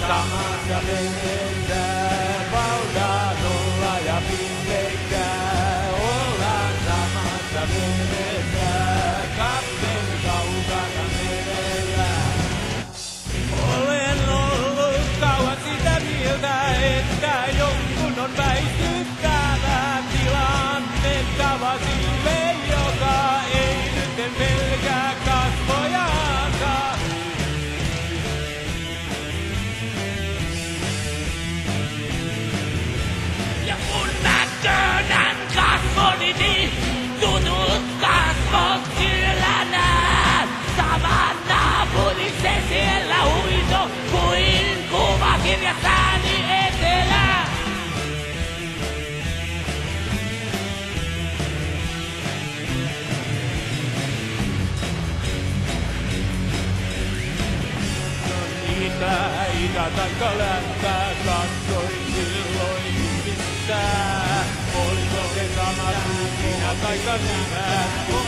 samassa veneessä, valtaa nolla ja pimeitä. Ollaan samassa veneessä, kapteeni kaukana merellä. Olen ollut kauan sitä mieltä, että jonkun on väistyttävä tilanne tavasille, joka ei nyt pelkää kasvojansa. Ja kun mä käännän kasvoni, niin tutut kasvot kyllä näen. Saman naapuri se siellä huito kuin kuvakirjassani etelä. Itä taikka lämpää, katsoin silloin yhdistää. Oliko se sama kuin minä taikka sinä, kun